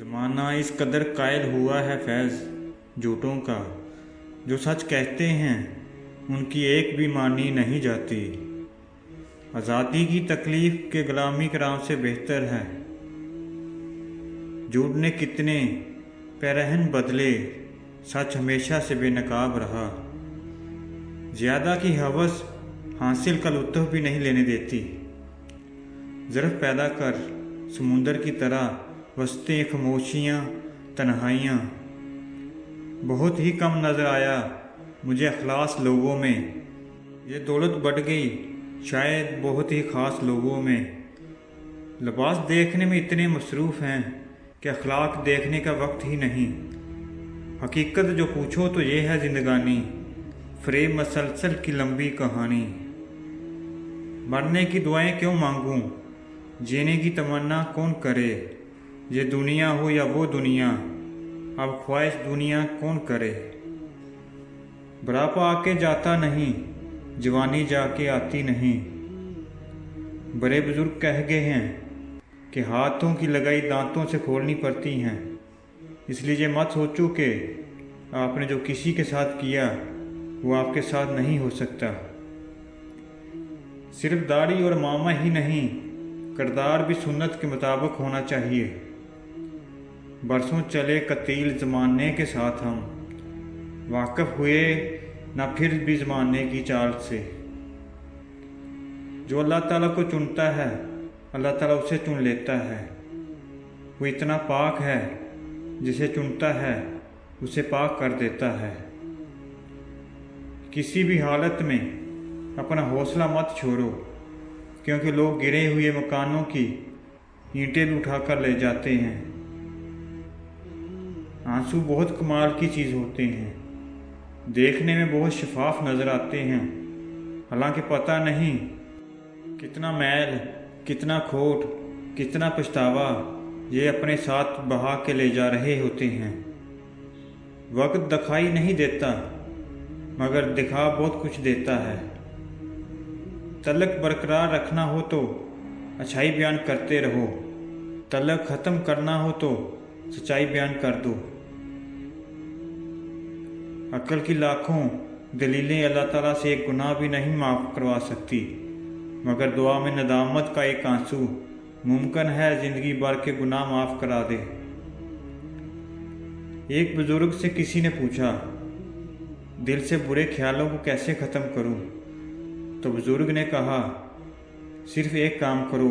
ज़माना इस कदर कायल हुआ है फैज़ झूठों का, जो सच कहते हैं उनकी एक भी मानी नहीं जाती। आज़ादी की तकलीफ़ के ग़ुलामी कराम से बेहतर है। झूठ ने कितने पैरहन बदले, सच हमेशा से बेनकाब रहा। ज़्यादा की हवस हासिल का लुत्फ़ भी नहीं लेने देती। ज़र्फ़ पैदा कर समुंदर की तरह वसते खामोशियाँ तन्हाइयाँ। बहुत ही कम नज़र आया मुझे अखलास लोगों में। ये दौलत बढ़ गई शायद बहुत ही ख़ास लोगों में। लिबास देखने में इतने मसरूफ़ हैं कि अखलाक देखने का वक्त ही नहीं। हकीकत जो पूछो तो ये है ज़िंदगानी, फ़रेब मसलसल की लंबी कहानी। मरने की दुआएं क्यों मांगूं, जीने की तमन्ना कौन करे। ये दुनिया हो या वो दुनिया, अब ख्वाहिश दुनिया कौन करे। बुढ़ापा आके जाता नहीं, जवानी जाके आती नहीं। बड़े बुजुर्ग कह गए हैं कि हाथों की लगाई दांतों से खोलनी पड़ती हैं। इसलिए ये मत सोचो कि आपने जो किसी के साथ किया वो आपके साथ नहीं हो सकता। सिर्फ दाढ़ी और मामा ही नहीं, किरदार भी सुन्नत के मुताबिक होना चाहिए। बरसों चले कतील ज़माने के साथ हम, वाक़िफ़ हुए ना फिर भी ज़माने की चाल से। जो अल्लाह ताला को चुनता है अल्लाह ताला उसे चुन लेता है। वो इतना पाक है जिसे चुनता है उसे पाक कर देता है। किसी भी हालत में अपना हौसला मत छोड़ो, क्योंकि लोग गिरे हुए मकानों की ईंटें भी उठाकर ले जाते हैं। आंसू बहुत कमाल की चीज़ होते हैं, देखने में बहुत शफाफ नज़र आते हैं, हालांकि पता नहीं कितना मैल, कितना खोट, कितना पछतावा ये अपने साथ बहा के ले जा रहे होते हैं। वक्त दिखाई नहीं देता मगर दिखा बहुत कुछ देता है। तलक बरकरार रखना हो तो अच्छाई बयान करते रहो, तलक ख़त्म करना हो तो सच्चाई बयान कर दो। अक्ल की लाखों दलीलें अल्लाह ताला से एक गुनाह भी नहीं माफ़ करवा सकती, मगर दुआ में नदामत का एक आंसू मुमकिन है ज़िंदगी भर के गुनाह माफ़ करा दे। एक बुज़ुर्ग से किसी ने पूछा, दिल से बुरे ख्यालों को कैसे ख़त्म करूं? तो बुज़ुर्ग ने कहा, सिर्फ़ एक काम करो,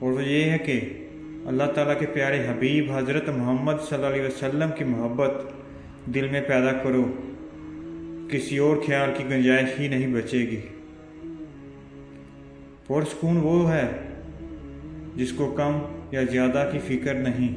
और वो ये है कि अल्लाह ताला के प्यारे हबीब हज़रत मोहम्मद सल्लल्लाहु अलैहि वसल्लम की मोहब्बत दिल में पैदा करो। किसी और ख्याल की गुंजाइश ही नहीं बचेगी। पुरसुकून वो है जिसको कम या ज़्यादा की फ़िक्र नहीं।